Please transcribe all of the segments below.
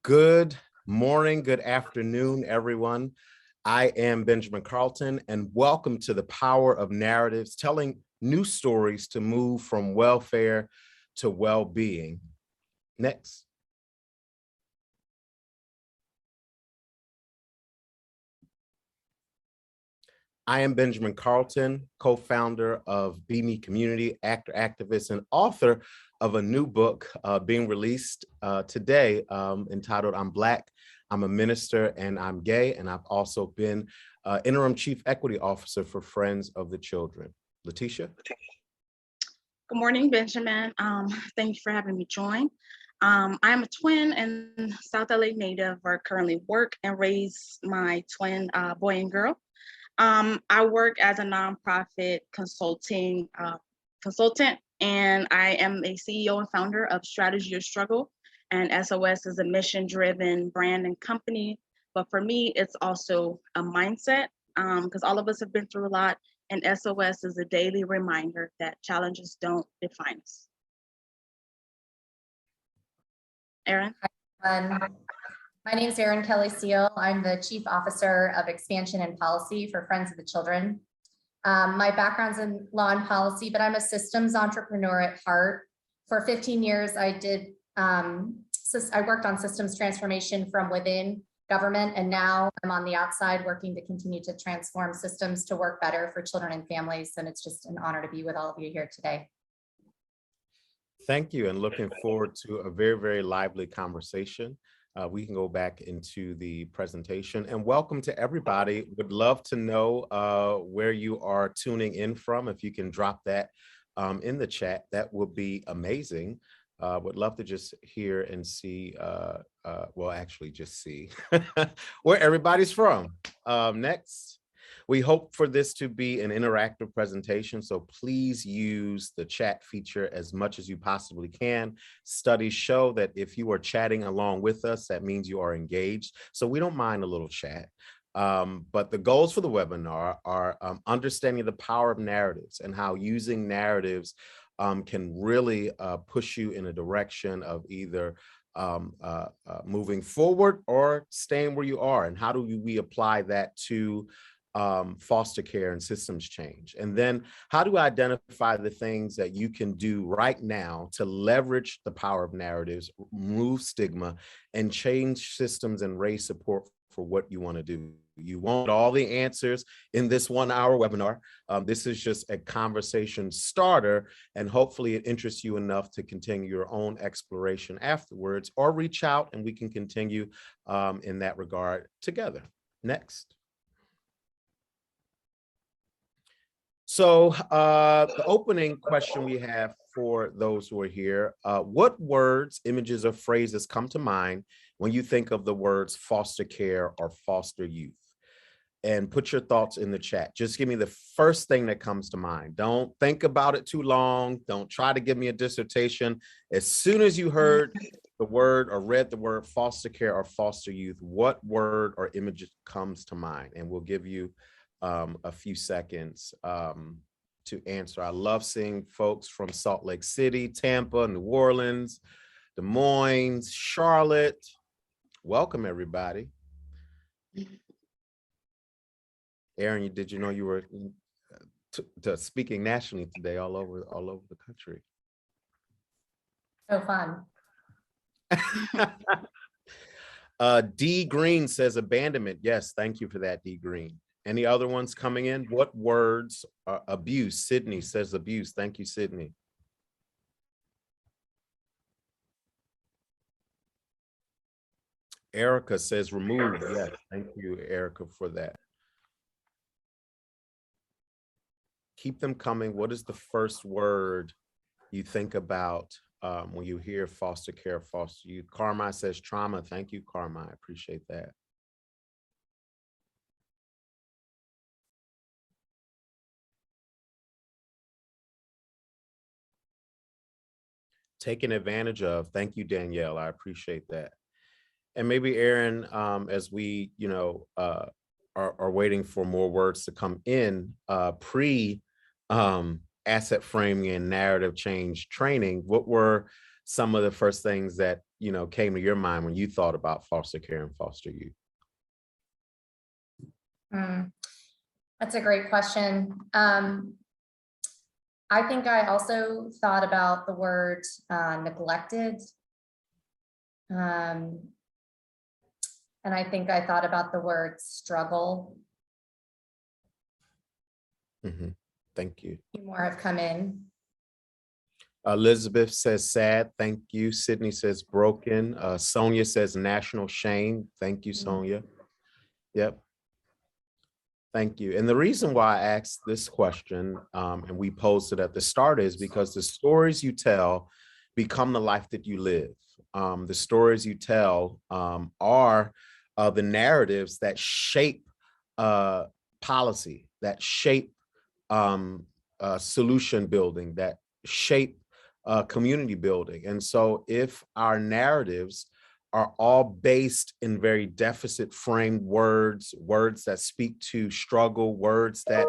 Good morning, good afternoon, everyone. I am Benjamin Carlton, and welcome to the Power of Narratives, telling new stories to move from welfare to well-being. Next. I am Benjamin Carlton, co-founder of Be Me Community, actor, activist, and author of a new book being released today entitled I'm Black, I'm a Minister, and I'm Gay. And I've also been Interim Chief Equity Officer for Friends of the Children. Letitia? Good morning, Benjamin. Thank you for having me join. I am a twin and South LA native where I currently work and raise my twin boy and girl. I work as a nonprofit consultant, and I am a CEO and founder of Strategy or Struggle. And SOS is a mission-driven brand and company. But for me, it's also a mindset because all of us have been through a lot. And SOS is a daily reminder that challenges don't define us. Erin? My name is Erin Kelly Seal. I'm the Chief Officer of Expansion and Policy for Friends of the Children. My background's in law and policy, but I'm a systems entrepreneur at heart. For 15 years, I worked on systems transformation from within government, and now I'm on the outside working to continue to transform systems to work better for children and families. And it's just an honor to be with all of you here today. Thank you, and looking forward to a very, very lively conversation. We can go back into the presentation, and welcome to everybody. Would love to know where you are tuning in from. If you can drop that in the chat, that would be amazing. Would love to just hear and see, well, actually just see where everybody's from. Next. We hope for this to be an interactive presentation, so please use the chat feature as much as you possibly can. Studies show that if you are chatting along with us, that means you are engaged. So we don't mind a little chat. But the goals for the webinar are understanding the power of narratives and how using narratives can really push you in a direction of either moving forward or staying where you are. And how do we apply that to foster care and systems change? And then how do we identify the things that you can do right now to leverage the power of narratives, remove stigma, and change systems and raise support for what you want to do? You won't all the answers in this 1 hour webinar. This is just a conversation starter, and hopefully it interests you enough to continue your own exploration afterwards, or reach out and we can continue in that regard together. Next. So the opening question we have for those who are here, what words, images, or phrases come to mind when you think of the words foster care or foster youth? And put your thoughts in the chat. Just give me the first thing that comes to mind. Don't think about it too long. Don't try to give me a dissertation. As soon as you heard the word or read the word foster care or foster youth, what word or image comes to mind? And we'll give you a few seconds to answer. I love seeing folks from Salt Lake City, Tampa, New Orleans, Des Moines, Charlotte. Welcome, everybody. Erin, did you know you were speaking nationally today all over the country? So fun. D Green says abandonment. Yes, thank you for that, D Green. Any other ones coming in? What words? Abuse. Sydney says abuse. Thank you, Sydney. Erica says remove. Yes, thank you, Erica, for that. Keep them coming. What is the first word you think about when you hear foster care, foster youth? Carmine says trauma. Thank you, Carmine. I appreciate that. Taken advantage of. Thank you, Danielle. I appreciate that. And maybe Erin, as we, are waiting for more words to come in, asset framing and narrative change training, what were some of the first things that, came to your mind when you thought about foster care and foster youth? That's a great question. I think I also thought about the word neglected. And I think I thought about the word struggle. Thank you. A few more have come in. Elizabeth says sad. Thank you. Sydney says broken. Sonia says national shame. Thank you, Sonia. Yep. Thank you. And the reason why I asked this question, and we posed it at the start, is because the stories you tell become the life that you live. The stories you tell are the narratives that shape policy, that shape solution building, that shape community building. And so if our narratives are all based in very deficit framed words that speak to struggle, words that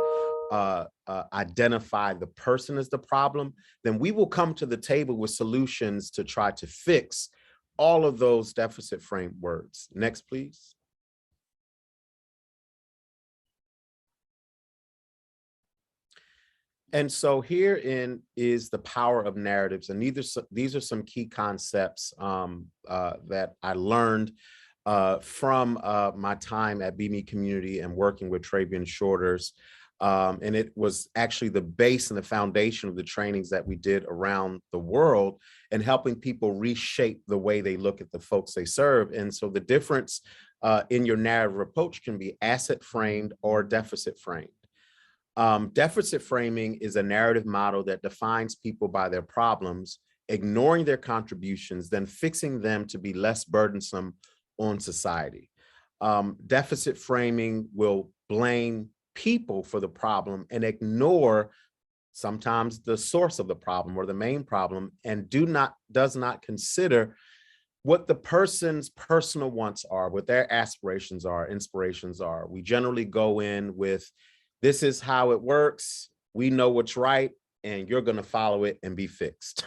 identify the person as the problem, then we will come to the table with solutions to try to fix all of those deficit framed words. Next, please. And so herein is the power of narratives. And these are some key concepts that I learned from my time at BME Community and working with Travian Shorters. And it was actually the base and the foundation of the trainings that we did around the world and helping people reshape the way they look at the folks they serve. And so the difference in your narrative approach can be asset framed or deficit framed. Deficit framing is a narrative model that defines people by their problems, ignoring their contributions, then fixing them to be less burdensome on society. Deficit framing will blame people for the problem and ignore sometimes the source of the problem or the main problem, and does not consider what the person's personal wants are, what their aspirations are, inspirations are. We generally go in with, this is how it works. We know what's right, and you're going to follow it and be fixed.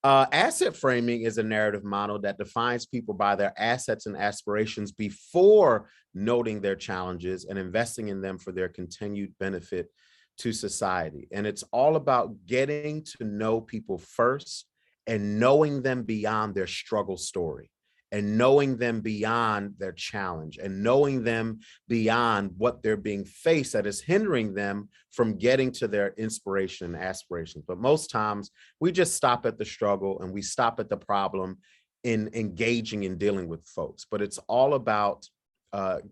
Asset framing is a narrative model that defines people by their assets and aspirations before noting their challenges and investing in them for their continued benefit to society. And it's all about getting to know people first and knowing them beyond their struggle story, and knowing them beyond their challenge, and knowing them beyond what they're being faced that is hindering them from getting to their inspiration and aspirations. But most times we just stop at the struggle and we stop at the problem in engaging in dealing with folks. But it's all about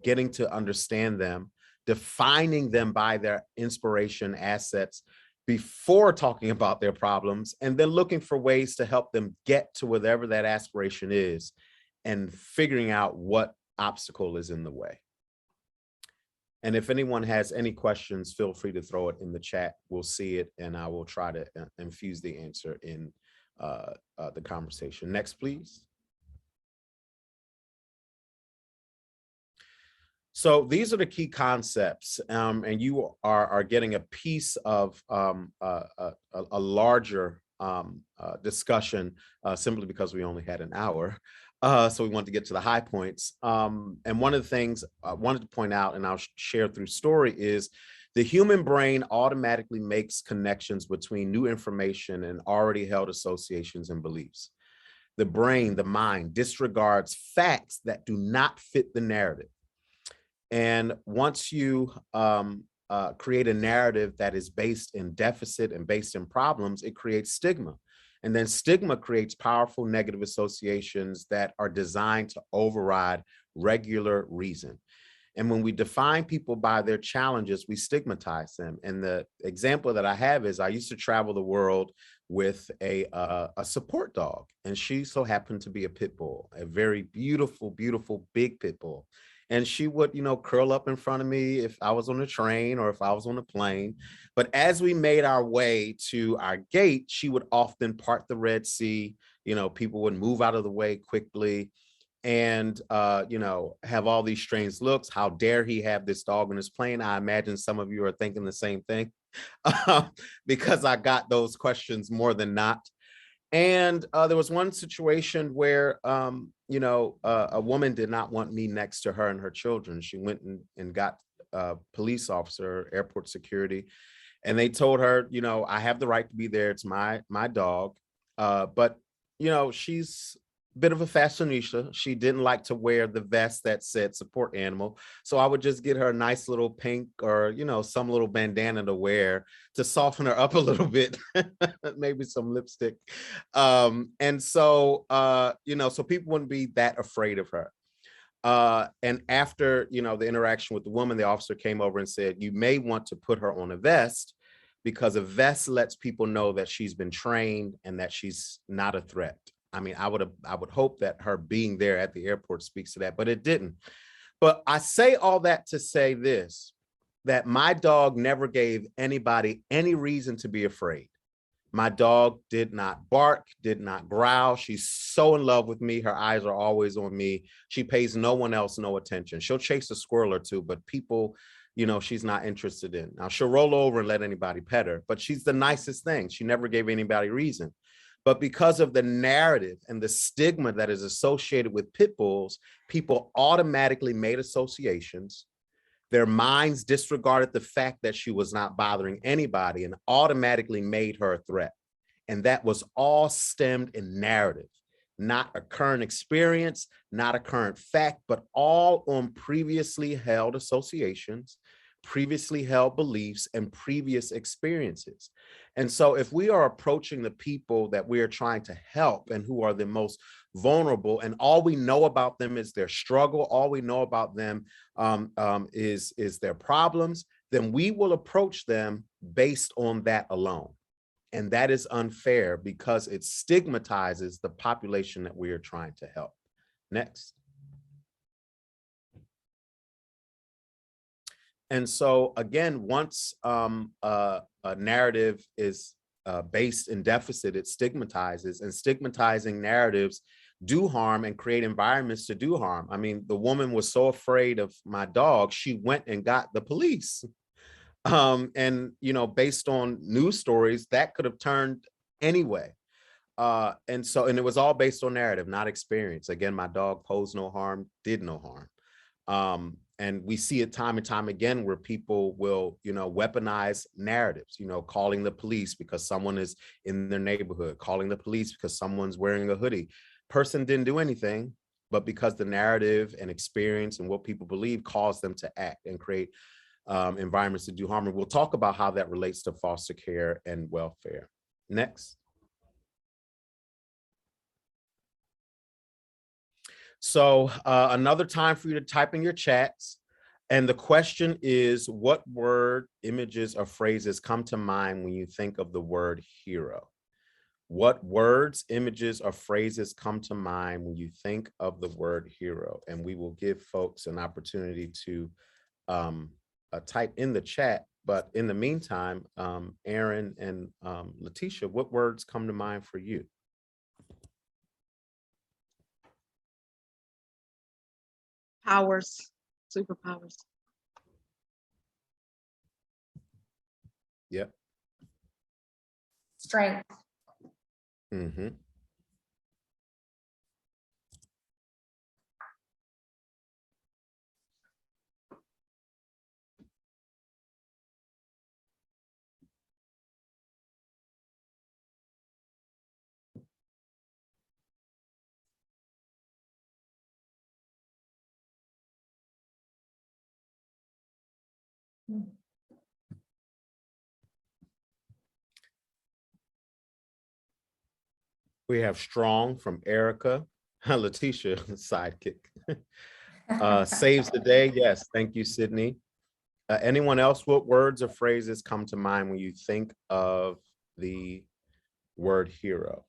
getting to understand them, defining them by their inspiration assets before talking about their problems, and then looking for ways to help them get to whatever that aspiration is, and figuring out what obstacle is in the way. And if anyone has any questions, feel free to throw it in the chat. We'll see it, and I will try to infuse the answer in the conversation. Next, please. So these are the key concepts, and you are getting a piece of a larger discussion simply because we only had an hour. So we wanted to get to the high points. And one of the things I wanted to point out, and I'll share through story, is the human brain automatically makes connections between new information and already held associations and beliefs. The brain, the mind, disregards facts that do not fit the narrative. And once you create a narrative that is based in deficit and based in problems, it creates stigma. And then stigma creates powerful negative associations that are designed to override regular reason. And when we define people by their challenges, we stigmatize them. And the example that I have is I used to travel the world with a support dog, and she so happened to be a pit bull, a very beautiful, beautiful, big pit bull. And she would, curl up in front of me if I was on a train or if I was on a plane. But as we made our way to our gate, she would often part the Red Sea. People would move out of the way quickly and, have all these strange looks. How dare he have this dog on his plane? I imagine some of you are thinking the same thing because I got those questions more than not. And there was one situation where, a woman did not want me next to her and her children. She went and got a police officer, airport security, and they told her, I have the right to be there. It's my dog. But, she's a bit of a fashionista. She didn't like to wear the vest that said support animal. So I would just get her a nice little pink or, some little bandana to wear to soften her up a little bit, maybe some lipstick. And so, so people wouldn't be that afraid of her. And after, the interaction with the woman, the officer came over and said, you may want to put her on a vest because a vest lets people know that she's been trained and that she's not a threat. I mean, I would hope that her being there at the airport speaks to that, but it didn't. But I say all that to say this, that my dog never gave anybody any reason to be afraid. My dog did not bark, did not growl. She's so in love with me. Her eyes are always on me. She pays no one else no attention. She'll chase a squirrel or two, but people, she's not interested in. Now, she'll roll over and let anybody pet her, but she's the nicest thing. She never gave anybody reason. But because of the narrative and the stigma that is associated with pit bulls, people automatically made associations. Their minds disregarded the fact that she was not bothering anybody and automatically made her a threat. And that was all stemmed in narrative, not a current experience, not a current fact, but all on previously held associations, previously held beliefs, and previous experiences. And so if we are approaching the people that we are trying to help and who are the most vulnerable, and all we know about them is their struggle, all we know about them is their problems, then we will approach them based on that alone. And that is unfair because it stigmatizes the population that we are trying to help. Next. And so again, once a narrative is based in deficit, it stigmatizes, and stigmatizing narratives do harm and create environments to do harm. I mean, the woman was so afraid of my dog, she went and got the police. And, based on news stories, that could have turned anyway. And it was all based on narrative, not experience. Again, my dog posed no harm, did no harm. And we see it time and time again where people will, weaponize narratives, calling the police because someone is in their neighborhood, calling the police because someone's wearing a hoodie. Person didn't do anything, but because the narrative and experience and what people believe caused them to act and create environments to do harm. And we'll talk about how that relates to foster care and welfare. Next. So another time for you to type in your chats. And the question is, what word, images, or phrases come to mind when you think of the word hero? What words, images, or phrases come to mind when you think of the word hero? And we will give folks an opportunity to type in the chat. But in the meantime, Aaron and Letitia, what words come to mind for you? Powers, superpowers. Yep. Strength. Mm-hmm. We have strong from Erica. Letitia, sidekick. Saves the day. Yes, thank you, Sydney. Anyone else, what words or phrases come to mind when you think of the word hero?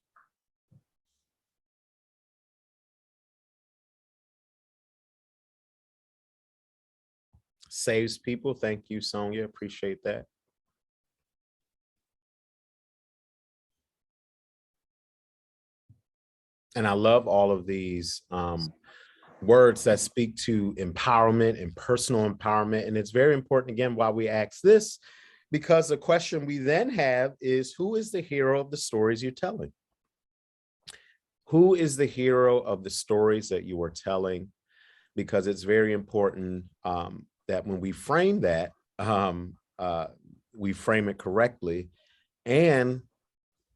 Saves people. Thank you, Sonia. Appreciate that. And I love all of these words that speak to empowerment and personal empowerment. And it's very important, again, why we ask this, because the question we then have is, who is the hero of the stories you're telling? who is the hero of the stories that you are telling? Because it's very important that when we frame that, we frame it correctly, and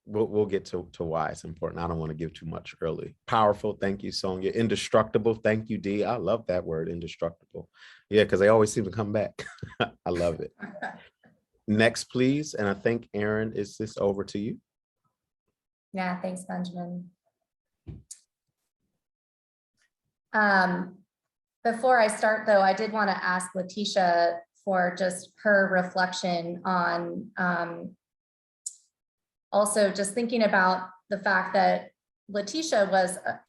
we'll get to why it's important. I don't want to give too much early. Powerful. Thank you, Sonia. Indestructible. Thank you, Dee. I love that word, indestructible. Yeah, because they always seem to come back. I love it. Next, please. And I think, Aaron, is this over to you? Yeah, thanks, Benjamin. Before I start, though, I did want to ask Letitia for just her reflection on also just thinking about the fact that Letitia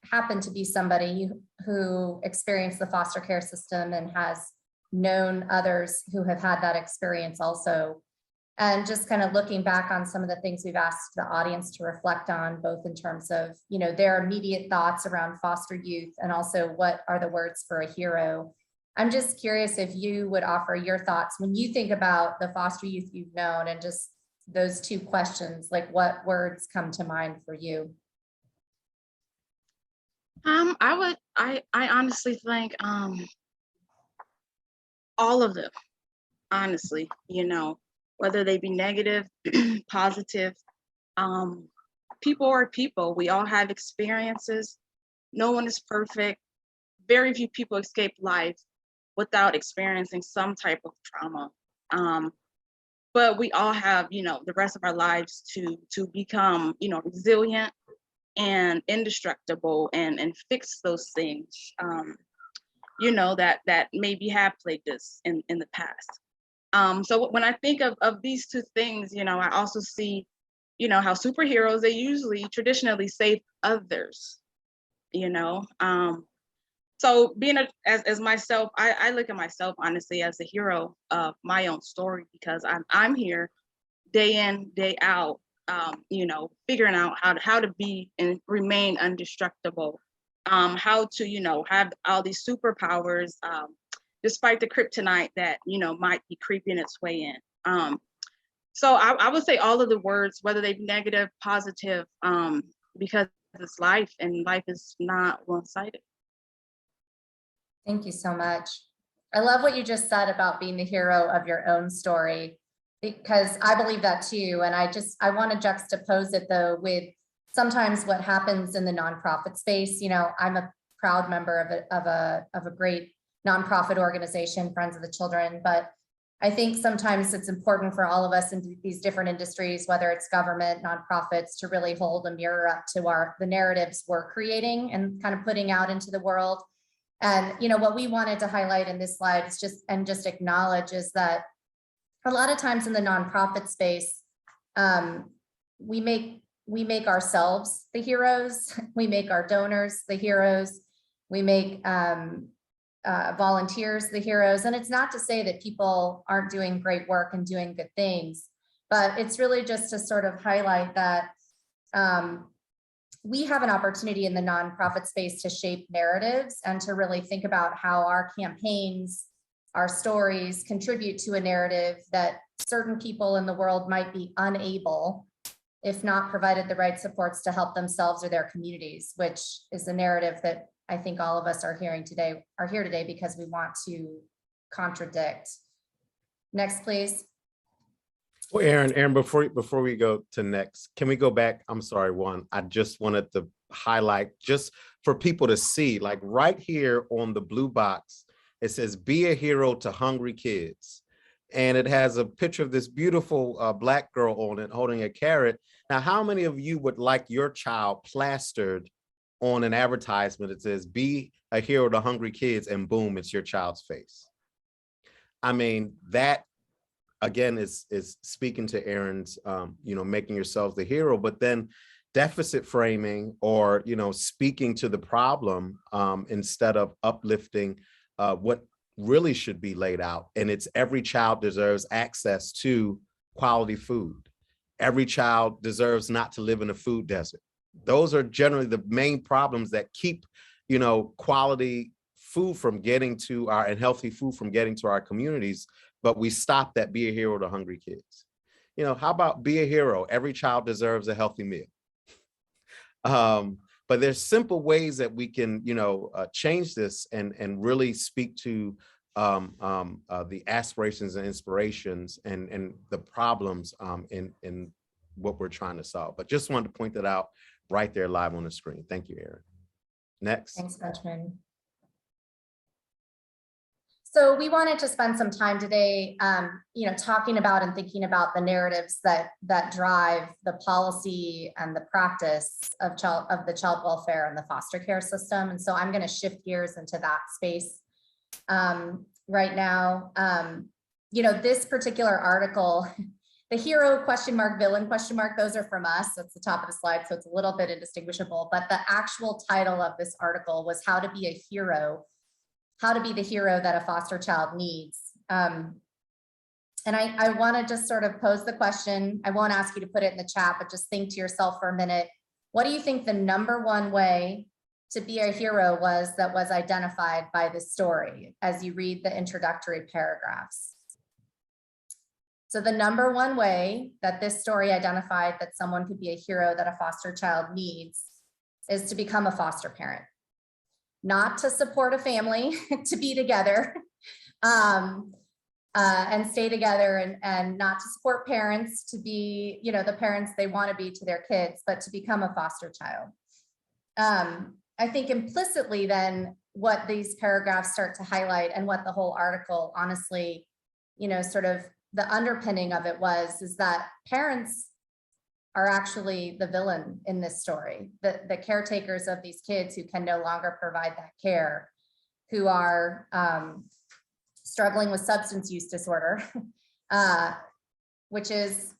happened to be somebody who experienced the foster care system and has known others who have had that experience also. And just kind of looking back on some of the things we've asked the audience to reflect on, both in terms of, their immediate thoughts around foster youth, and also what are the words for a hero. I'm just curious if you would offer your thoughts when you think about the foster youth you've known, and just those two questions, like what words come to mind for you? I honestly think all of them, honestly, whether they be negative, positive, people are people. We all have experiences. No one is perfect. Very few people escape life without experiencing some type of trauma. But we all have, the rest of our lives to become, resilient and indestructible and fix those things, that maybe have plagued us in the past. So when I think of these two things, I also see, how superheroes, they usually traditionally save others, so being as myself, I look at myself honestly as a hero of my own story, because I'm here day in, day out, figuring out how to be and remain indestructible, how to, have all these superpowers, despite the kryptonite that, might be creeping its way in. So I would say all of the words, whether they be negative, positive, because it's life, and life is not one-sided. Thank you so much. I love what you just said about being the hero of your own story, because I believe that too. And I want to juxtapose it though with sometimes what happens in the nonprofit space. I'm a proud member of a great nonprofit organization, Friends of the Children, but I think sometimes it's important for all of us in these different industries, whether it's government, nonprofits, to really hold a mirror up to the narratives we're creating and kind of putting out into the world. And what we wanted to highlight in this slide is just acknowledge is that a lot of times in the nonprofit space, we make ourselves the heroes. We make our donors the heroes. We make volunteers the heroes. And it's not to say that people aren't doing great work and doing good things, but it's really just to sort of highlight that we have an opportunity in the nonprofit space to shape narratives and to really think about how our campaigns, our stories contribute to a narrative that certain people in the world might be unable, if not provided the right supports, to help themselves or their communities, which is the narrative that I think all of us are here today because we want to contradict. Next, please. Well, Aaron, before we go to next, can we go back? I'm sorry, Juan. I just wanted to highlight, just for people to see, like right here on the blue box, it says, "Be a hero to hungry kids." And it has a picture of this beautiful Black girl on it holding a carrot. Now, how many of you would like your child plastered on an advertisement that says, "Be a hero to hungry kids," and boom, it's your child's face? I mean, that again is speaking to Aaron's, making yourselves the hero, but then deficit framing, or, speaking to the problem instead of uplifting what really should be laid out. And it's every child deserves access to quality food. Every child deserves not to live in a food desert. Those are generally the main problems that keep, quality food from getting to and healthy food from getting to our communities. But we stopped at "Be a hero to hungry kids." How about "Be a hero"? Every child deserves a healthy meal. but there's simple ways that we can, change this and really speak to the aspirations and inspirations and the problems in what we're trying to solve. But just wanted to point that out right there live on the screen. Thank you, Erin. Next. Thanks, Benjamin. So we wanted to spend some time today, talking about and thinking about the narratives that drive the policy and the practice of the child welfare and the foster care system. And so I'm going to shift gears into that space right now. This particular article, the hero ? Villain ? Those are from us. That's the top of the slide, so it's a little bit indistinguishable. But the actual title of this article was "How to Be a Hero." How to be the hero that a foster child needs. And I want to just sort of pose the question. I won't ask you to put it in the chat, but just think to yourself for a minute. What do you think the number one way to be a hero was that was identified by this story as you read the introductory paragraphs? So the number one way that this story identified that someone could be a hero that a foster child needs is to become a foster parent. Not to support a family, to be together and stay together, and not to support parents to be, the parents they want to be to their kids, but to become a foster child. I think implicitly then what these paragraphs start to highlight, and what the whole article, honestly, sort of the underpinning of it is that parents are actually the villain in this story, the caretakers of these kids who can no longer provide that care, who are struggling with substance use disorder, which is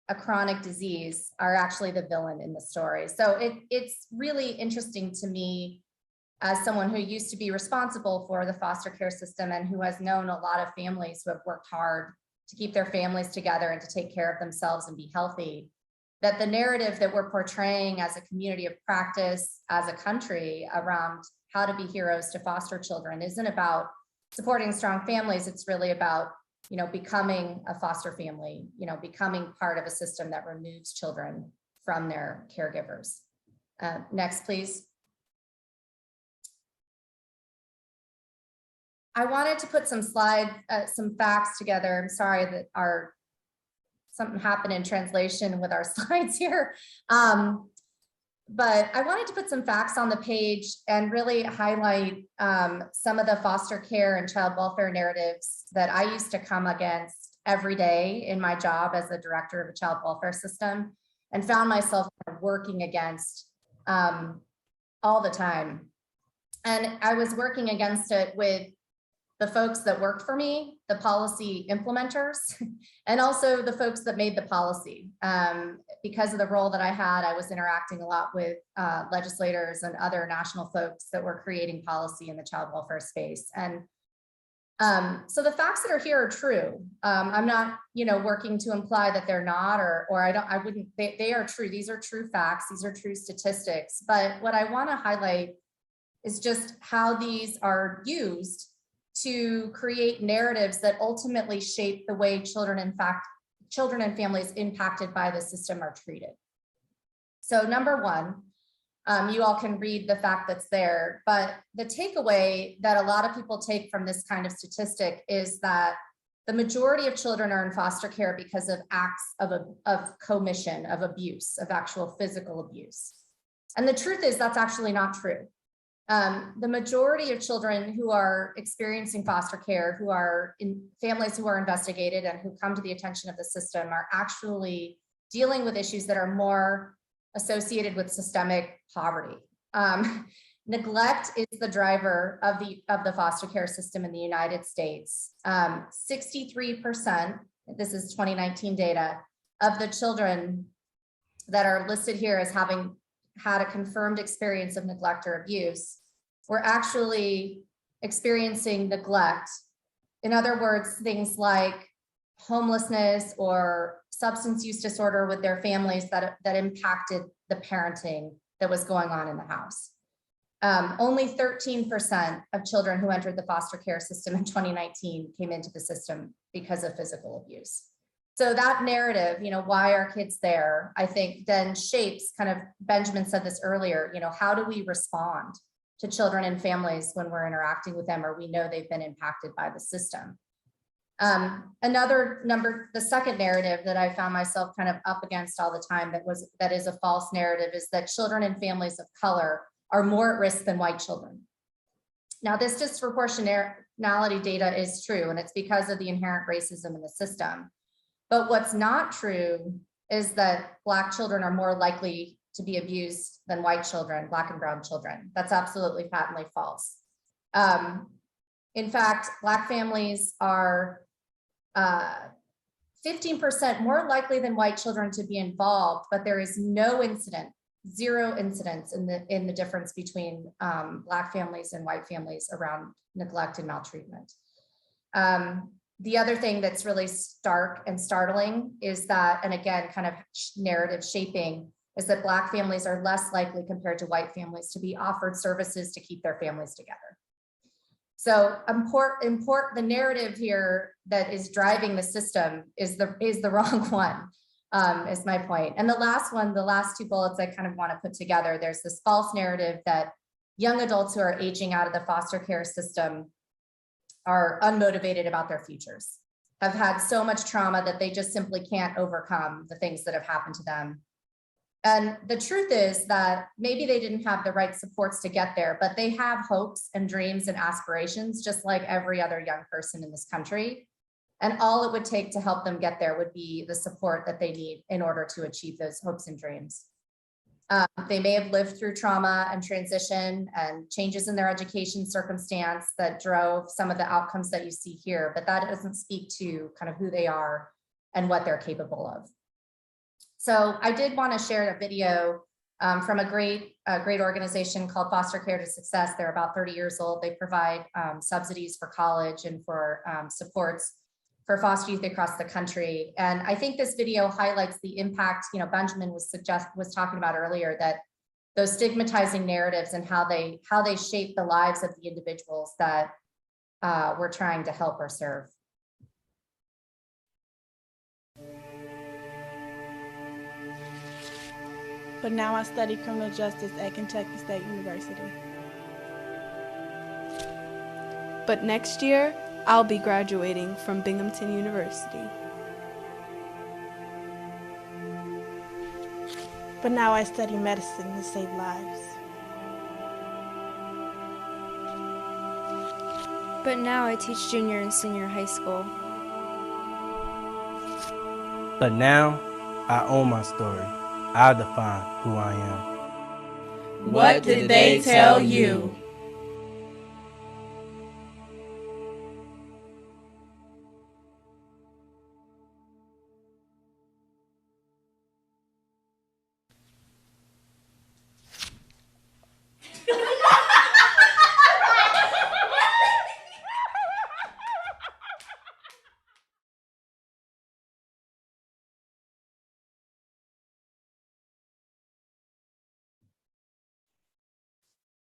a chronic disease, are actually the villain in the story. So it's really interesting to me, as someone who used to be responsible for the foster care system and who has known a lot of families who have worked hard to keep their families together and to take care of themselves and be healthy, that the narrative that we're portraying as a community of practice, as a country, around how to be heroes to foster children isn't about supporting strong families. It's really about, becoming a foster family, becoming part of a system that removes children from their caregivers. Next, please. I wanted to put some facts together. I'm sorry that something happened in translation with our slides here. But I wanted to put some facts on the page and really highlight some of the foster care and child welfare narratives that I used to come against every day in my job as the director of a child welfare system, and found myself working against all the time. And I was working against it with the folks that worked for me, the policy implementers, and also the folks that made the policy. Because of the role that I had, I was interacting a lot with legislators and other national folks that were creating policy in the child welfare space. And so the facts that are here are true. I'm not, working to imply that they're not, or I wouldn't, they are true. These are true facts. These are true statistics. But what I want to highlight is just how these are used to create narratives that ultimately shape the way children and families impacted by the system are treated. So number one, you all can read the fact that's there, but the takeaway that a lot of people take from this kind of statistic is that the majority of children are in foster care because of acts of commission, of abuse, of actual physical abuse. And the truth is that's actually not true. The majority of children who are experiencing foster care, who are in families who are investigated and who come to the attention of the system, are actually dealing with issues that are more associated with systemic poverty. Neglect is the driver of the foster care system in the United States. 63%, this is 2019 data, of the children that are listed here as having had a confirmed experience of neglect or abuse were actually experiencing neglect. In other words, things like homelessness or substance use disorder with their families that impacted the parenting that was going on in the house. Only 13% of children who entered the foster care system in 2019 came into the system because of physical abuse. So that narrative, why are kids there, I think then shapes kind of, Benjamin said this earlier, how do we respond to children and families when we're interacting with them, or we know they've been impacted by the system. The second narrative that I found myself kind of up against all the time that is a false narrative is that children and families of color are more at risk than white children. Now, this disproportionality data is true, and it's because of the inherent racism in the system. But what's not true is that Black children are more likely to be abused than white children, Black and brown children. That's absolutely patently false. In fact, Black families are 15% more likely than white children to be involved, but there is zero incidence in the difference between Black families and white families around neglect and maltreatment. The other thing that's really stark and startling is that, and again, kind of narrative shaping, is that Black families are less likely compared to white families to be offered services to keep their families together. So the narrative here that is driving the system is the wrong one, is my point. And the last two bullets I kind of want to put together, there's this false narrative that young adults who are aging out of the foster care system are unmotivated about their futures, have had so much trauma that they just simply can't overcome the things that have happened to them. And the truth is that maybe they didn't have the right supports to get there, but they have hopes and dreams and aspirations, just like every other young person in this country. And all it would take to help them get there would be the support that they need in order to achieve those hopes and dreams. They may have lived through trauma and transition and changes in their education circumstance that drove some of the outcomes that you see here, but that doesn't speak to kind of who they are and what they're capable of. So I did want to share a video from a great organization called Foster Care to Success. They're about 30 years old. They provide subsidies for college and for supports for foster youth across the country. And I think this video highlights the impact, Benjamin was talking about earlier, that those stigmatizing narratives and how they shape the lives of the individuals that we're trying to help or serve. But now I study criminal justice at Kentucky State University. But next year, I'll be graduating from Binghamton University. But now I study medicine to save lives. But now I teach junior and senior high school. But now I own my story. I define who I am. What did they tell you?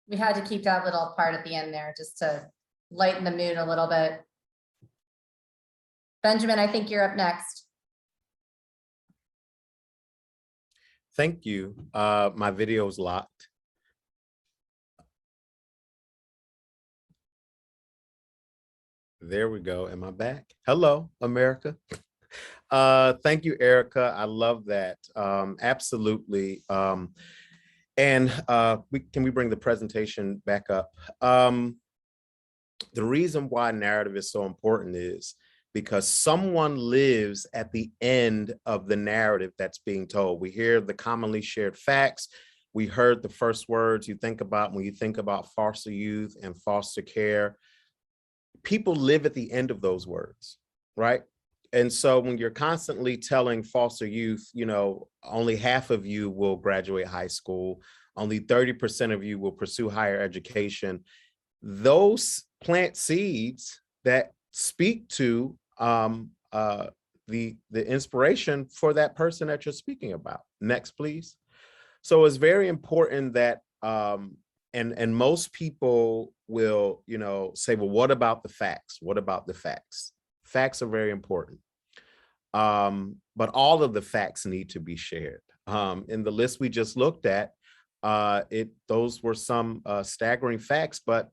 We had to keep that little part at the end there just to lighten the mood a little bit. Benjamin, I think you're up next. Thank you. My video's locked. There we go. Am I back? Hello, America. Thank you, Erica. I love that. Absolutely. And can we bring the presentation back up? The reason why narrative is so important is because someone lives at the end of the narrative that's being told. We hear the commonly shared facts. We heard the first words you think about when you think about foster youth and foster care. People live at the end of those words, right? And so when you're constantly telling foster youth, only half of you will graduate high school, only 30% of you will pursue higher education, those plant seeds that speak to the inspiration for that person that you're speaking about. Next, please. So it's very important that, and most people will, say, well, what about the facts? What about the facts? Facts are very important. But all of the facts need to be shared. In the list we just looked at, those were some staggering facts, but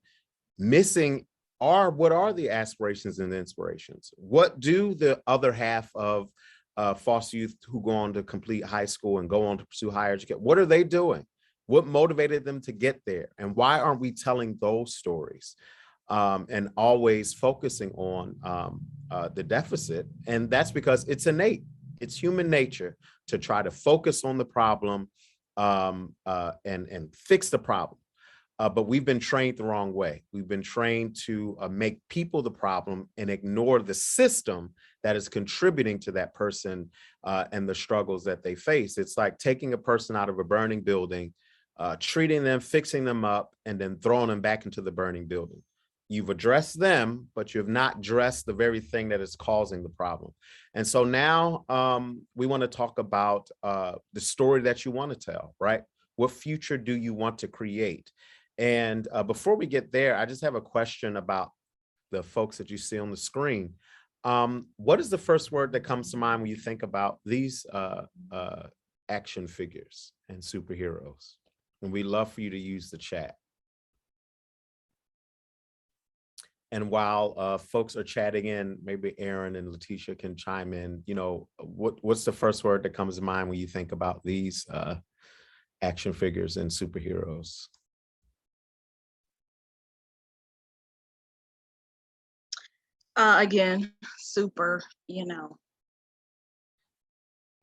missing are what are the aspirations and inspirations? What do the other half of foster youth who go on to complete high school and go on to pursue higher education, what are they doing? What motivated them to get there? And why aren't we telling those stories? And always focusing on the deficit. And that's because it's innate. It's human nature to try to focus on the problem and fix the problem. But we've been trained the wrong way. We've been trained to make people the problem and ignore the system that is contributing to that person and the struggles that they face. It's like taking a person out of a burning building, treating them, fixing them up, and then throwing them back into the burning building. You've addressed them, but you have not addressed the very thing that is causing the problem. And so now we want to talk about the story that you want to tell, right? What future do you want to create? And before we get there, I just have a question about the folks that you see on the screen. What is the first word that comes to mind when you think about these action figures and superheroes? And we'd love for you to use the chat. And while folks are chatting in, maybe Aaron and Letitia can chime in, you know, what's the first word that comes to mind when you think about these action figures and superheroes? Again, super, you know.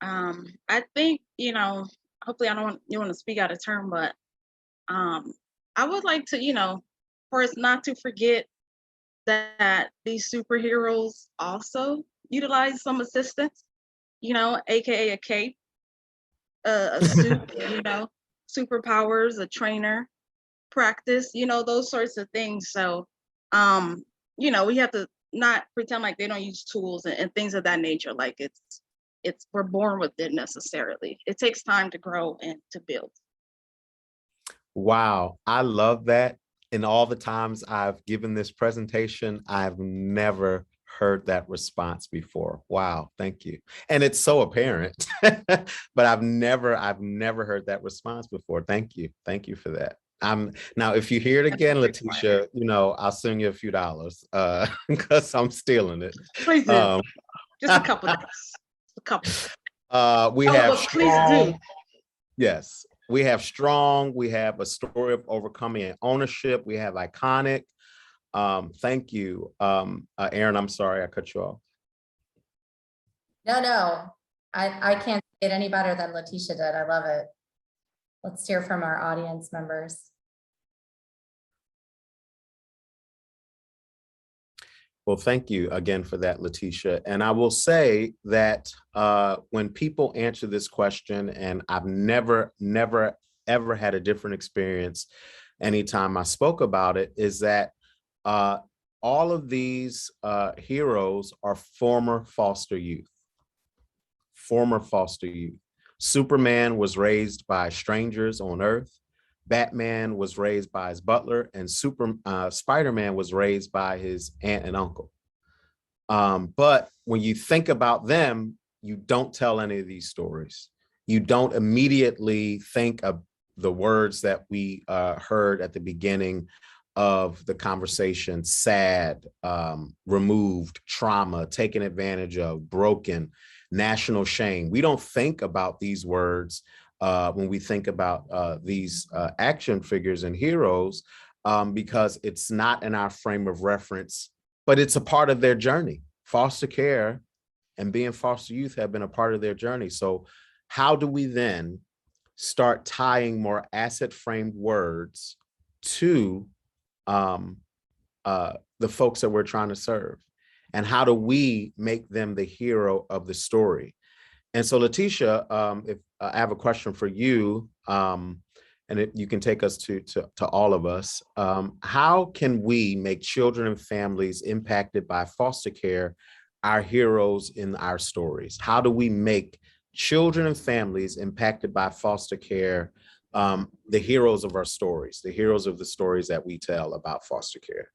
I think, you know, hopefully I don't want you want to speak out of turn, but I would like to, you know, for us not to forget that these superheroes also utilize some assistance, you know, aka a cape, a suit, you know, superpowers, a trainer, practice, you know, those sorts of things. So, you know, we have to not pretend like they don't use tools and things of that nature. Like it's we're born with it necessarily. It takes time to grow and to build. Wow, I love that. In all the times I've given this presentation, I've never heard that response before. Wow, thank you. And it's so apparent, but I've never heard that response before. Thank you. Thank you for that. Now, if you hear it again, Letitia, you know, I'll send you a few dollars because I'm stealing it. Please do. Just a couple days. A couple. We have please do. Yes. We have strong, we have a story of overcoming and ownership. We have iconic. Thank you. Aaron, I'm sorry I cut you off. No, I can't say it any better than Letitia did. I love it. Let's hear from our audience members. Well, thank you again for that, Letitia. And I will say that when people answer this question, and I've never, ever had a different experience anytime I spoke about it, is that all of these heroes are former foster youth. Former foster youth. Superman was raised by strangers on Earth. Batman was raised by his butler, and Spider-Man was raised by his aunt and uncle. But when you think about them, you don't tell any of these stories. You don't immediately think of the words that we heard at the beginning of the conversation: sad, removed, trauma, taken advantage of, broken, national shame. We don't think about these words when we think about these action figures and heroes because it's not in our frame of reference, but it's a part of their journey. Foster care and being foster youth have been a part of their journey. So how do we then start tying more asset framed words to the folks that we're trying to serve? And how do we make them the hero of the story? And so, Letitia, if I have a question for you, and you can take us to all of us. How can we make children and families impacted by foster care our heroes in our stories? How do we make children and families impacted by foster care the heroes of our stories, the heroes of the stories that we tell about foster care?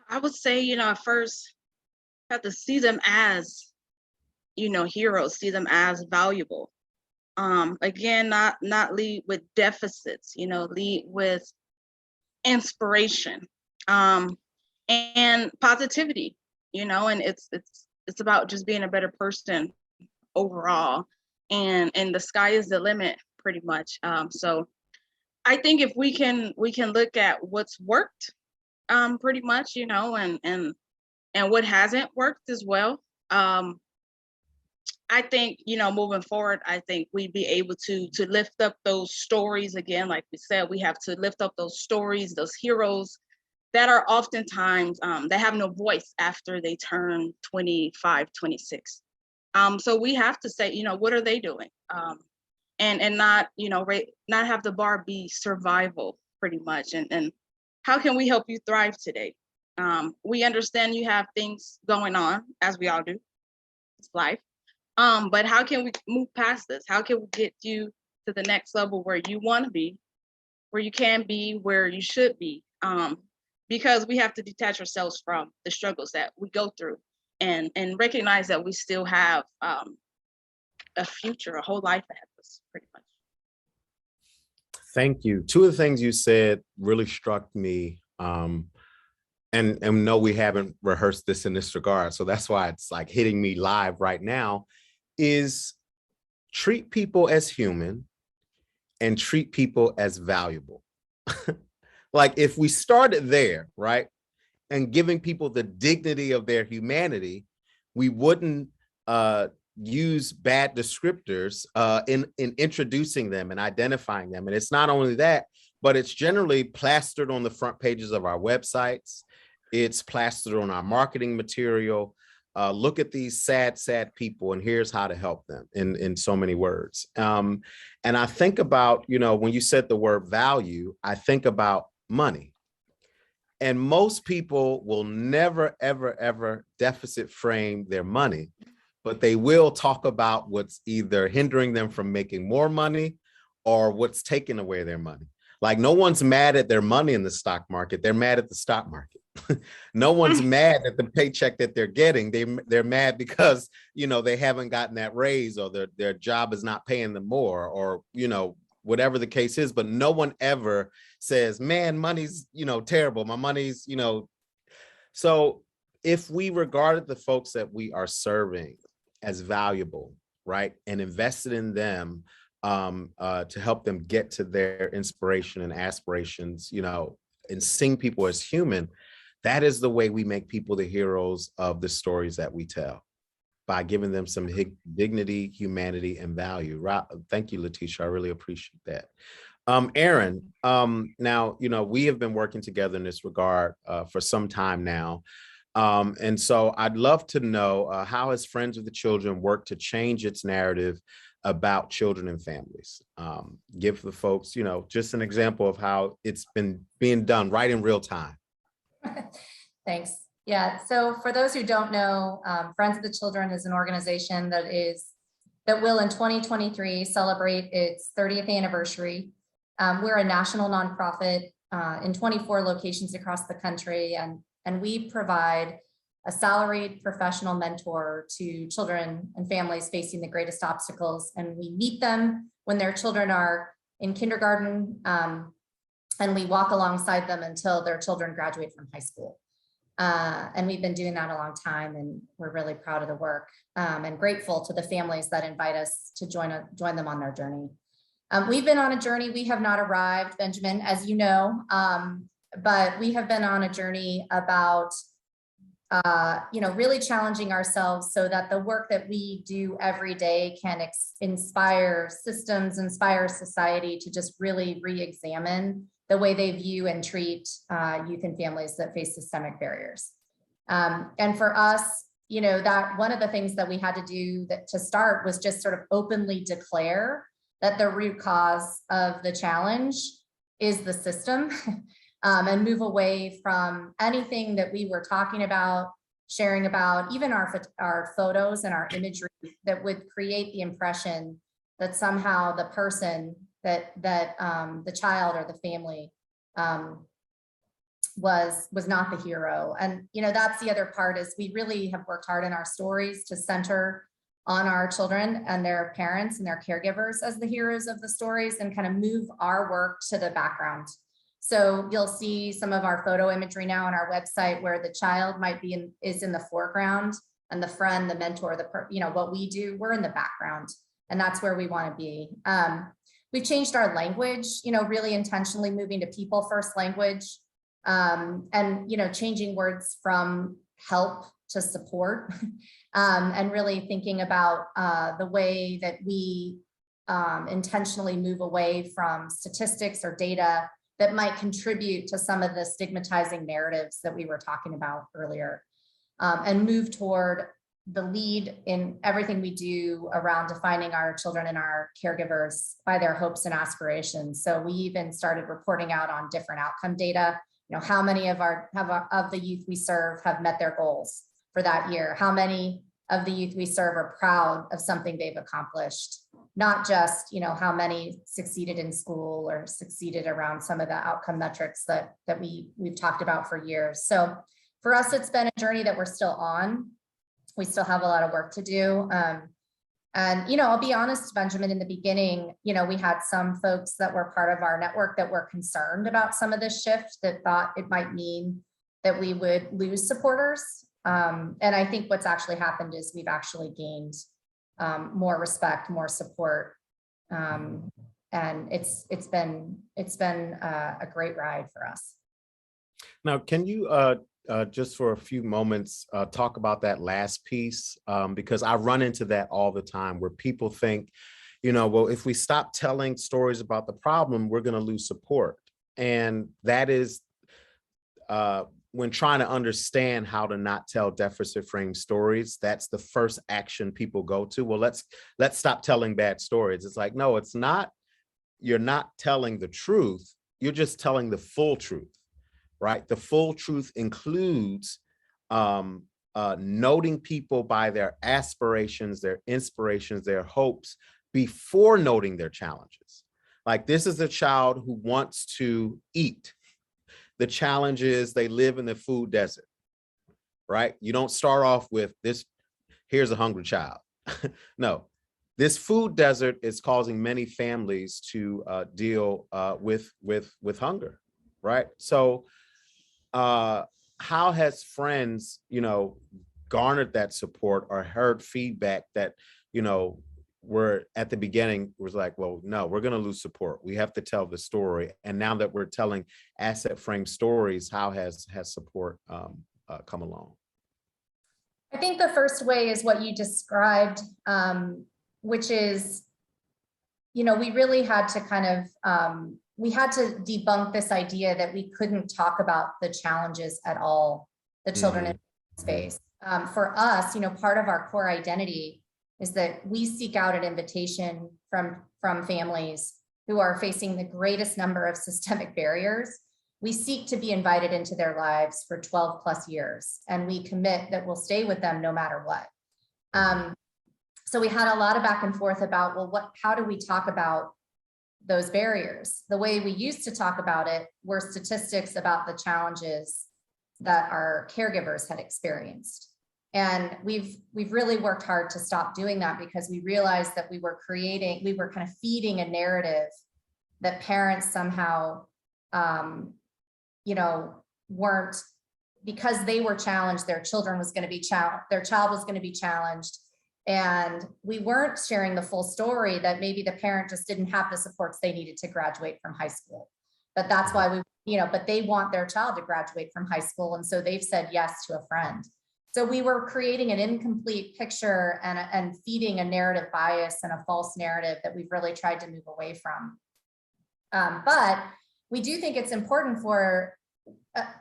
I would say, you know, at first, have to see them as, heroes, see them as valuable. Again, not lead with deficits, lead with inspiration, and positivity, and it's about just being a better person overall, and the sky is the limit, pretty much. So I think if we can look at what's worked, pretty much, and what hasn't worked as well. I think, moving forward, I think we'd be able to lift up those stories again. Like we said, we have to lift up those stories, those heroes that are oftentimes, that have no voice after they turn 25, 26. So we have to say, what are they doing? And not, not have the bar be survival, pretty much. And how can we help you thrive today? We understand you have things going on, as we all do. It's life. But how can we move past this? How can we get you to the next level where you want to be, where you can be, where you should be? Because we have to detach ourselves from the struggles that we go through, and recognize that we still have a future, a whole life ahead of us, pretty much. Thank you. Two of the things you said really struck me. And no, we haven't rehearsed this in this regard, so that's why it's like hitting me live right now, is treat people as human and treat people as valuable. Like if we started there, right, and giving people the dignity of their humanity, we wouldn't use bad descriptors in introducing them and identifying them. And it's not only that, but it's generally plastered on the front pages of our websites. It's plastered on our marketing material. Look at these sad, sad people, and here's how to help them in so many words. And I think about, when you said the word value, I think about money. And most people will never, ever, ever deficit frame their money, but they will talk about what's either hindering them from making more money or what's taking away their money. Like no one's mad at their money in the stock market. They're mad at the stock market. No one's mad at the paycheck that they're getting. They're mad because, they haven't gotten that raise, or their job is not paying them more, or, whatever the case is. But no one ever says, man, money's, terrible. My money's, So if we regarded the folks that we are serving as valuable, right, and invested in them to help them get to their inspiration and aspirations, and seeing people as human, that is the way we make people the heroes of the stories that we tell, by giving them some dignity, humanity, and value. Thank you, Letitia. I really appreciate that. Aaron, now, we have been working together in this regard for some time now. And so I'd love to know how has Friends of the Children worked to change its narrative about children and families? Give the folks, just an example of how it's been being done right in real time. Thanks. Yeah, so for those who don't know, Friends of the Children is an organization that will in 2023 celebrate its 30th anniversary. We're a national nonprofit in 24 locations across the country, and we provide a salaried professional mentor to children and families facing the greatest obstacles. And we meet them when their children are in kindergarten, and we walk alongside them until their children graduate from high school. And we've been doing that a long time, and we're really proud of the work and grateful to the families that invite us to join them on their journey. We've been on a journey. We have not arrived, Benjamin, as you know, but we have been on a journey about really challenging ourselves so that the work that we do every day can inspire systems, inspire society to just really re-examine the way they view and treat youth and families that face systemic barriers. And for us, that one of the things that we had to do to start was just sort of openly declare that the root cause of the challenge is the system, and move away from anything that we were talking about, sharing about, even our photos and our imagery that would create the impression that somehow the person, that the child or the family was not the hero. And, that's the other part, is we really have worked hard in our stories to center on our children and their parents and their caregivers as the heroes of the stories, and kind of move our work to the background. So you'll see some of our photo imagery now on our website where the child is in the foreground, and the friend, the mentor, what we do, we're in the background, and that's where we want to be. We've changed our language, really intentionally moving to people first language, and, changing words from help to support, and really thinking about the way that we intentionally move away from statistics or data that might contribute to some of the stigmatizing narratives that we were talking about earlier, and move toward the lead in everything we do around defining our children and our caregivers by their hopes and aspirations. So we even started reporting out on different outcome data. How many of the youth we serve have met their goals for that year? How many of the youth we serve are proud of something they've accomplished? Not just, how many succeeded in school or succeeded around some of the outcome metrics that we've talked about for years. So for us, it's been a journey that we're still on. We still have a lot of work to do. And, I'll be honest, Benjamin, in the beginning, we had some folks that were part of our network that were concerned about some of this shift, that thought it might mean that we would lose supporters. And I think what's actually happened is we've actually gained more respect, more support. And it's been a great ride for us. Now, can you just for a few moments talk about that last piece? Because I run into that all the time, where people think, well, if we stop telling stories about the problem, we're going to lose support. And that is when trying to understand how to not tell deficit frame stories, that's the first action people go to. Well, let's stop telling bad stories. It's like, no, it's not. You're not telling the truth. You're just telling the full truth, right? The full truth includes noting people by their aspirations, their inspirations, their hopes, before noting their challenges. Like, this is a child who wants to eat. The challenge is they live in the food desert, right? You don't start off with this, here's a hungry child. No, this food desert is causing many families to deal with hunger, right? So how has Friends, garnered that support or heard feedback that, we're at the beginning was like, well, no, we're going to lose support. We have to tell the story. And now that we're telling asset frame stories, how has support come along? I think the first way is what you described, which is, we really had to kind of, we had to debunk this idea that we couldn't talk about the challenges at all, the children in space. For us, part of our core identity is that we seek out an invitation from families who are facing the greatest number of systemic barriers. We seek to be invited into their lives for 12 plus years, and we commit that we'll stay with them no matter what. So we had a lot of back and forth about, well, how do we talk about those barriers? The way we used to talk about it were statistics about the challenges that our caregivers had experienced. And we've really worked hard to stop doing that, because we realized that we were kind of feeding a narrative that parents somehow, weren't, because they were challenged, their child was going to be challenged. And we weren't sharing the full story, that maybe the parent just didn't have the supports they needed to graduate from high school. But that's why but they want their child to graduate from high school. And so they've said yes to a friend. So we were creating an incomplete picture and feeding a narrative bias and a false narrative that we've really tried to move away from. But we do think it's important for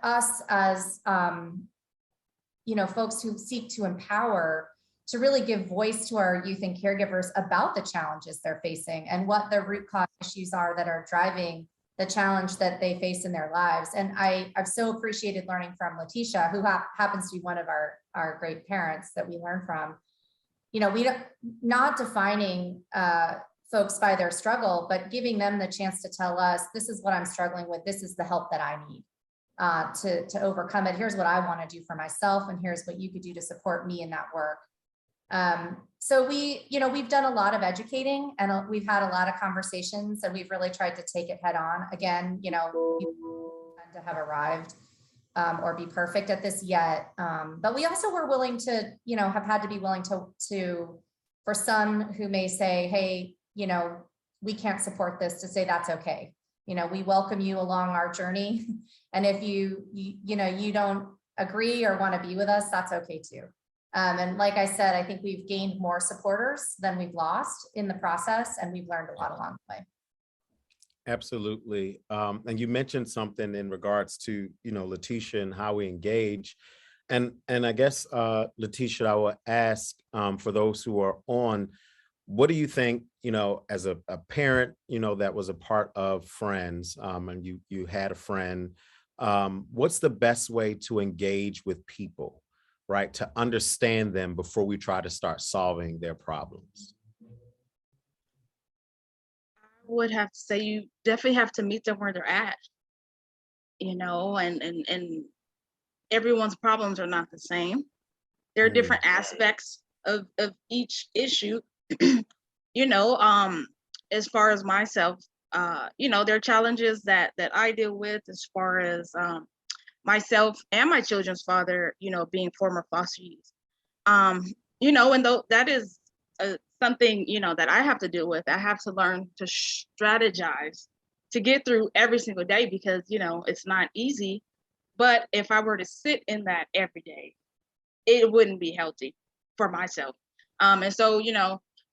us as, folks who seek to empower, to really give voice to our youth and caregivers about the challenges they're facing and what the root cause issues are that are driving the challenge that they face in their lives. And I've so appreciated learning from Letitia, who happens to be one of our great parents that we learn from. Not defining folks by their struggle, but giving them the chance to tell us, this is what I'm struggling with, this is the help that I need. to overcome it. Here's what I want to do for myself, and here's what you could do to support me in that work. So we've done a lot of educating, and we've had a lot of conversations, and we've really tried to take it head on. Again, people tend to have arrived or be perfect at this yet. But we also were willing to, have had to be willing to, for some who may say, hey, we can't support this, to say that's okay. We welcome you along our journey. And if you don't agree or want to be with us, that's okay too. And like I said, I think we've gained more supporters than we've lost in the process, and we've learned a lot along the way. Absolutely. And you mentioned something in regards to, Letitia and how we engage. And I guess, Letitia, I will ask for those who are on, what do you think, as a parent, that was a part of Friends, and you had a friend, what's the best way to engage with people, right? To understand them before we try to start solving their problems? I would have to say you definitely have to meet them where they're at, and everyone's problems are not the same. There are different aspects of each issue. As far as myself, there are challenges that I deal with as far as myself and my children's father, being former foster youth. And though that is something, that I have to deal with. I have to learn to strategize to get through every single day, because, it's not easy. But if I were to sit in that every day, it wouldn't be healthy for myself. And so,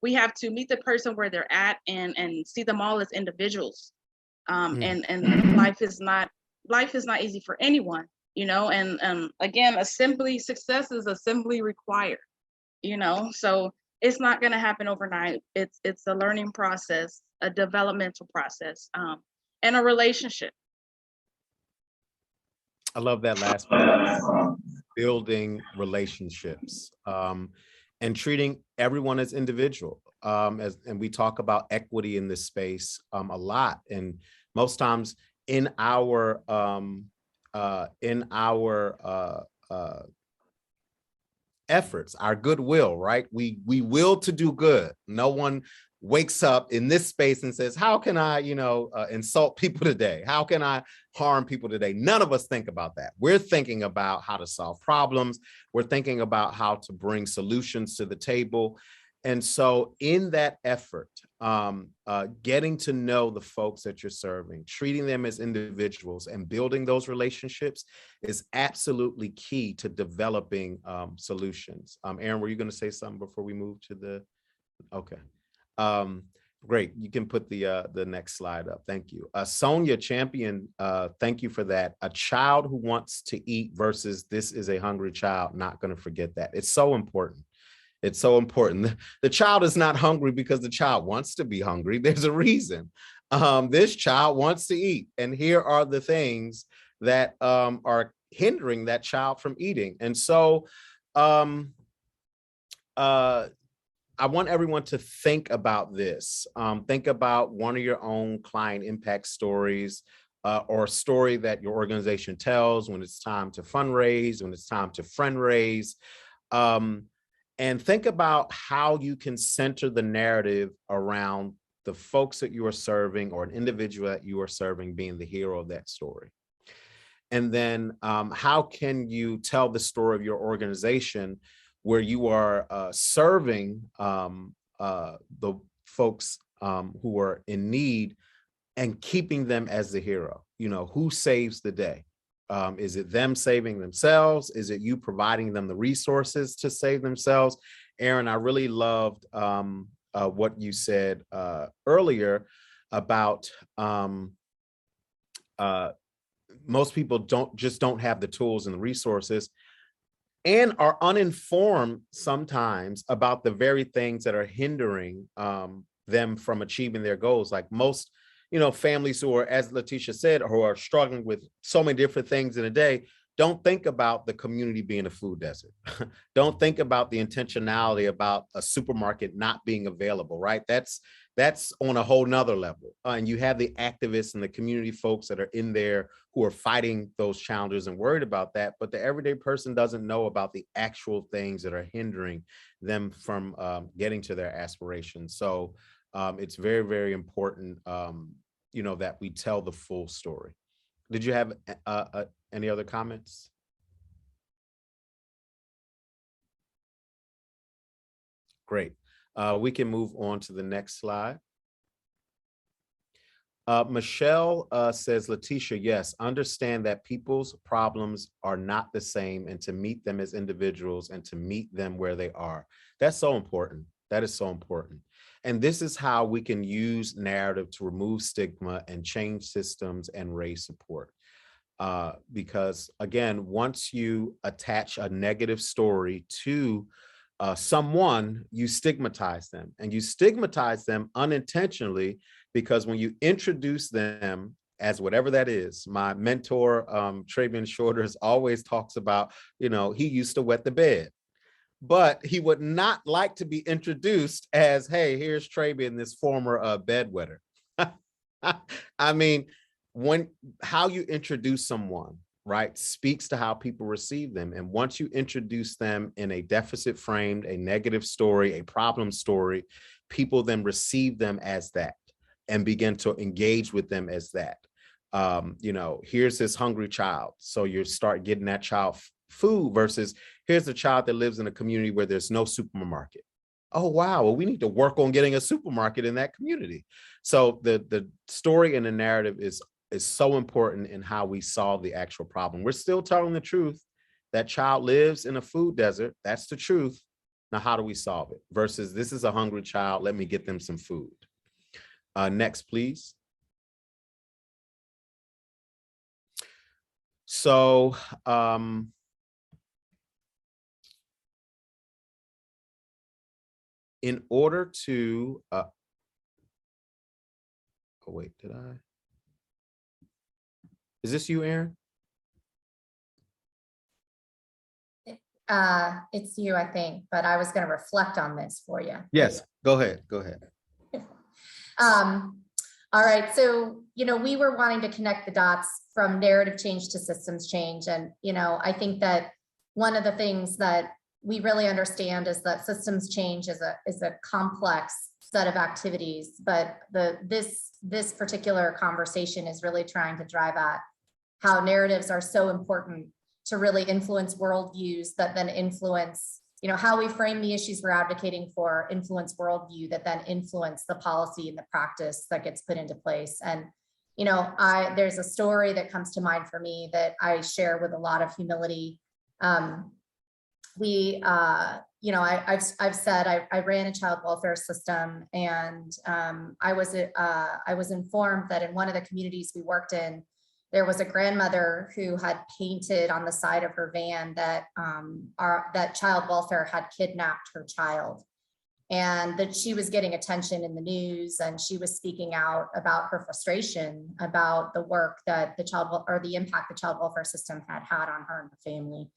we have to meet the person where they're at and see them all as individuals. And life is not easy for anyone, and again, success is assembly required, so it's not going to happen overnight. It's a learning process, a developmental process, and a relationship. I love that last part, building relationships, and treating everyone as individual. And we talk about equity in this space a lot, and most times in our efforts, our goodwill, right? We will to do good. No one wakes up in this space and says, how can I, insult people today? How can I harm people today? None of us think about that. We're thinking about how to solve problems. We're thinking about how to bring solutions to the table. And so in that effort, getting to know the folks that you're serving, treating them as individuals and building those relationships is absolutely key to developing solutions. Aaron, were you going to say something before we move to the, okay. Great. You can put the next slide up. Thank you. Sonia Champion, thank you for that. A child who wants to eat versus this is a hungry child. Not going to forget that. It's so important. It's so important. The child is not hungry because the child wants to be hungry. There's a reason. This child wants to eat. And here are the things that are hindering that child from eating. And so I want everyone to think about this. Think about one of your own client impact stories, or a story that your organization tells when it's time to fundraise, when it's time to friend raise. And think about how you can center the narrative around the folks that you are serving, or an individual that you are serving being the hero of that story. And then how can you tell the story of your organization where you are serving the folks who are in need and keeping them as the hero? Who saves the day? Is it them saving themselves? Is it you providing them the resources to save themselves? Aaron, I really loved what you said earlier about most people don't have the tools and the resources, and are uninformed sometimes about the very things that are hindering them from achieving their goals. Like most families who are, as Letitia said, who are struggling with so many different things in a day, don't think about the community being a food desert. Don't think about the intentionality about a supermarket not being available, right? That's that's on a whole nother level. And you have the activists and the community folks that are in there who are fighting those challenges and worried about that. But the everyday person doesn't know about the actual things that are hindering them from getting to their aspirations. So it's very, very important, that we tell the full story. Did you have any other comments? Great. We can move on to the next slide. Michelle says, Letitia, yes, understand that people's problems are not the same, and to meet them as individuals and to meet them where they are. That's so important. That is so important. And this is how we can use narrative to remove stigma and change systems and raise support. Because again, once you attach a negative story to someone, you stigmatize them, and you stigmatize them unintentionally, because when you introduce them as whatever that is, my mentor, Travian Shorters, always talks about, he used to wet the bed, but he would not like to be introduced as, hey, here's Travian, this former bedwetter. I mean, how you introduce someone, right, speaks to how people receive them. And once you introduce them in a deficit framed, a negative story, a problem story, people then receive them as that and begin to engage with them as that. Here's this hungry child. So you start getting that child food versus here's a child that lives in a community where there's no supermarket. Oh, wow. Well, we need to work on getting a supermarket in that community. So the story and the narrative is so important in how we solve the actual problem. We're still telling the truth. That child lives in a food desert. That's the truth. Now, how do we solve it? Versus this is a hungry child. Let me get them some food. Next, please. So, in order to, oh wait, did I? Is this you, Aaron? It's you, I think, but I was going to reflect on this for you. Yes, go ahead. Go ahead. All right. So, we were wanting to connect the dots from narrative change to systems change. And, I think that one of the things that we really understand is that systems change is a complex set of activities, but this particular conversation is really trying to drive at how narratives are so important to really influence worldviews that then influence, how we frame the issues we're advocating for, influence worldview that then influence the policy and the practice that gets put into place. And, there's a story that comes to mind for me that I share with a lot of humility. I've said I ran a child welfare system, and I was informed that in one of the communities we worked in, there was a grandmother who had painted on the side of her van that that child welfare had kidnapped her child, and that she was getting attention in the news, and she was speaking out about her frustration about the work that the impact the child welfare system had on her and the family.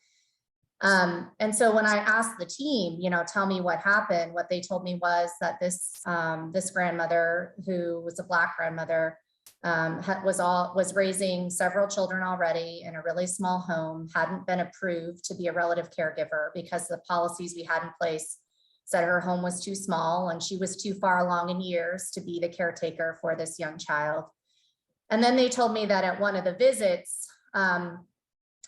And so when I asked the team, tell me what happened, what they told me was that this grandmother, who was a Black grandmother, was raising several children already in a really small home, hadn't been approved to be a relative caregiver because the policies we had in place said her home was too small and she was too far along in years to be the caretaker for this young child. And then they told me that at one of the visits,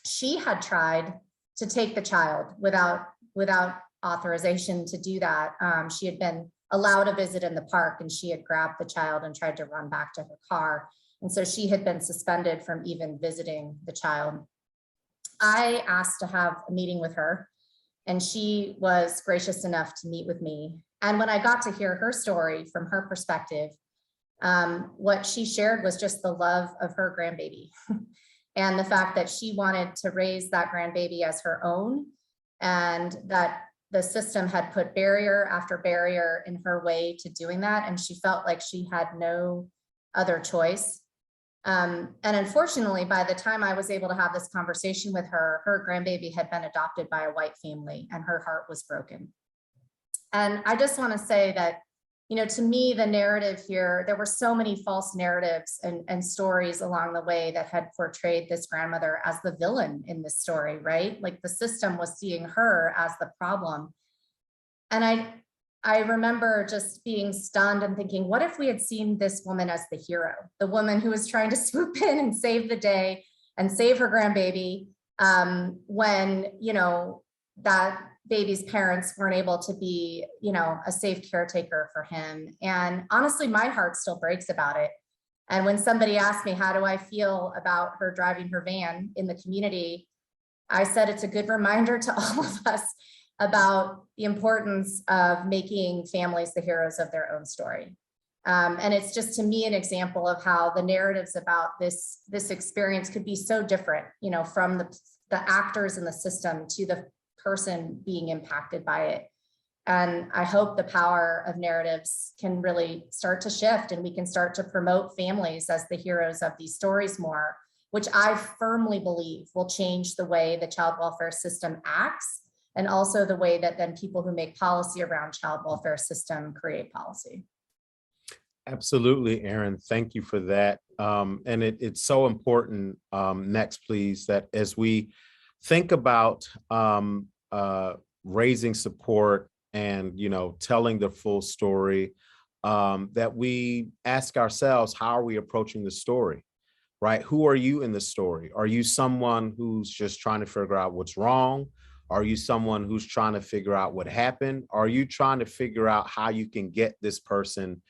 she had tried to take the child without authorization to do that. She had been allowed a visit in the park, and she had grabbed the child and tried to run back to her car. And so she had been suspended from even visiting the child. I asked to have a meeting with her, and she was gracious enough to meet with me. And when I got to hear her story from her perspective, what she shared was just the love of her grandbaby and the fact that she wanted to raise that grandbaby as her own, and that the system had put barrier after barrier in her way to doing that. And she felt like she had no other choice. And unfortunately, by the time I was able to have this conversation with her, her grandbaby had been adopted by a white family, and her heart was broken. And I just want to say that to me, the narrative here, there were so many false narratives and stories along the way that had portrayed this grandmother as the villain in this story, right? Like the system was seeing her as the problem. And I remember just being stunned and thinking, what if we had seen this woman as the hero, the woman who was trying to swoop in and save the day and save her grandbaby when, that baby's parents weren't able to be, a safe caretaker for him. And honestly, my heart still breaks about it. And when somebody asked me, how do I feel about her driving her van in the community? I said, it's a good reminder to all of us about the importance of making families the heroes of their own story. And it's just, to me, an example of how the narratives about this experience could be so different, from the actors in the system to the person being impacted by it. And I hope the power of narratives can really start to shift, and we can start to promote families as the heroes of these stories more, which I firmly believe will change the way the child welfare system acts, and also the way that then people who make policy around child welfare system create policy. Absolutely, Erin. Thank you for that. And it's so important, next, please, that as we think about raising support and, telling the full story, that we ask ourselves, how are we approaching the story, right? Who are you in the story? Are you someone who's just trying to figure out what's wrong? Are you someone who's trying to figure out what happened? Are you trying to figure out how you can get this person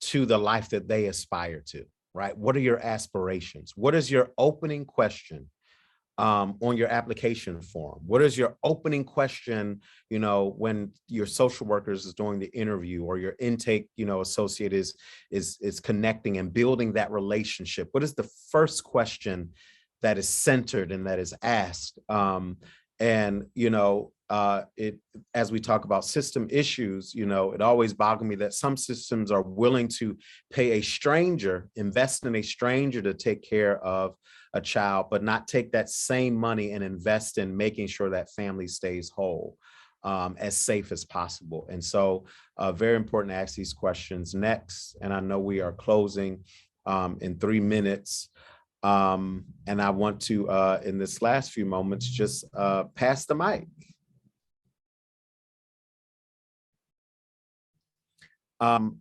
to the life that they aspire to, right? What are your aspirations? What is your opening question on your application form? What is your opening question, when your social workers is doing the interview, or your intake, associate is connecting and building that relationship? What is the first question that is centered and that is asked? As we talk about system issues, it always boggles me that some systems are willing to pay a stranger, invest in a stranger to take care of a child, but not take that same money and invest in making sure that family stays whole, as safe as possible. And so very important to ask these questions next. And I know we are closing in 3 minutes. And I want to, in this last few moments, just pass the mic.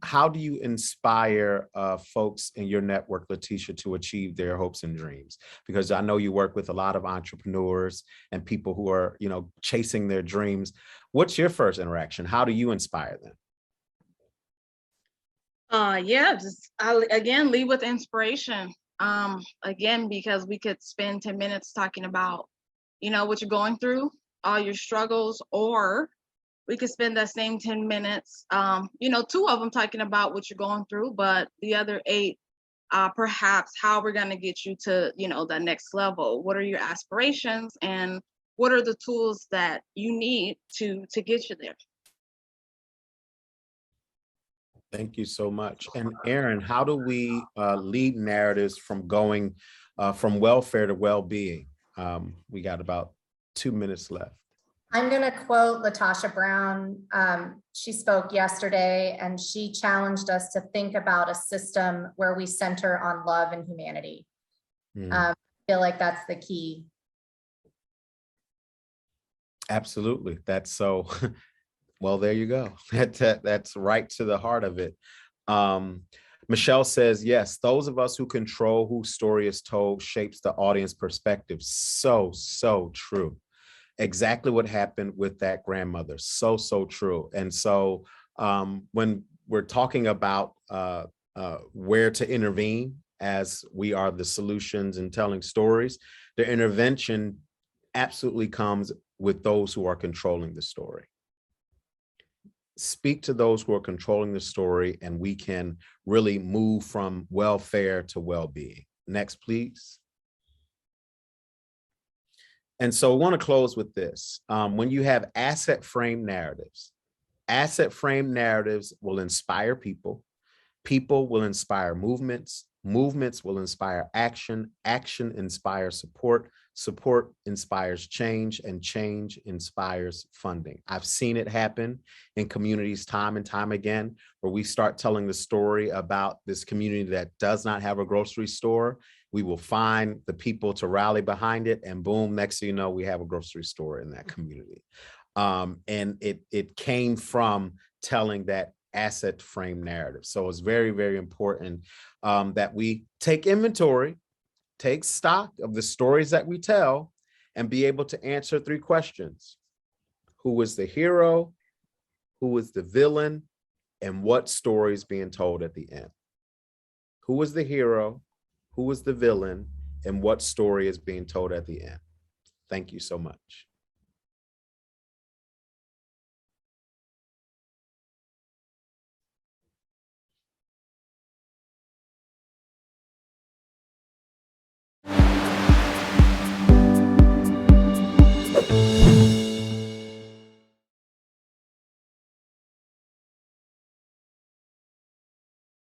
How do you inspire folks in your network, Letitia, to achieve their hopes and dreams? Because I know you work with a lot of entrepreneurs and people who are, chasing their dreams. What's your first interaction? How do you inspire them? Again, lead with inspiration. Again, because we could spend 10 minutes talking about, what you're going through, all your struggles, or we could spend that same 10 minutes, 2 of them talking about what you're going through, but the other 8, perhaps how we're going to get you to, the next level. What are your aspirations, and what are the tools that you need to get you there? Thank you so much. And Erin, how do we lead narratives from going from welfare to well-being? We got about 2 minutes left. I'm going to quote LaTosha Brown. She spoke yesterday, and she challenged us to think about a system where we center on love and humanity. I feel like that's the key. Absolutely. That's so, well, there you go. That's right to the heart of it. Michelle says, yes, those of us who control whose story is told shapes the audience perspective. So true. Exactly what happened with that grandmother. So true. And so when we're talking about where to intervene, as we are the solutions in telling stories, the intervention absolutely comes with those who are controlling the story. Speak to those who are controlling the story, and we can really move from welfare to well-being. Next, please. And so I want to close with this. When you have asset frame narratives will inspire people. People will inspire movements. Movements will inspire action. Action inspires support. Support inspires change, and change inspires funding. I've seen it happen in communities time and time again, where we start telling the story about this community that does not have a grocery store. We will find the people to rally behind it, and boom, next thing you know, we have a grocery store in that community. And it came from telling that asset frame narrative. So it's very, very important that we take inventory, take stock of the stories that we tell, and be able to answer 3 questions. Who was the hero? Who was the villain? And what story is being told at the end? Who was the hero? Who was the villain? And what story is being told at the end? Thank you so much.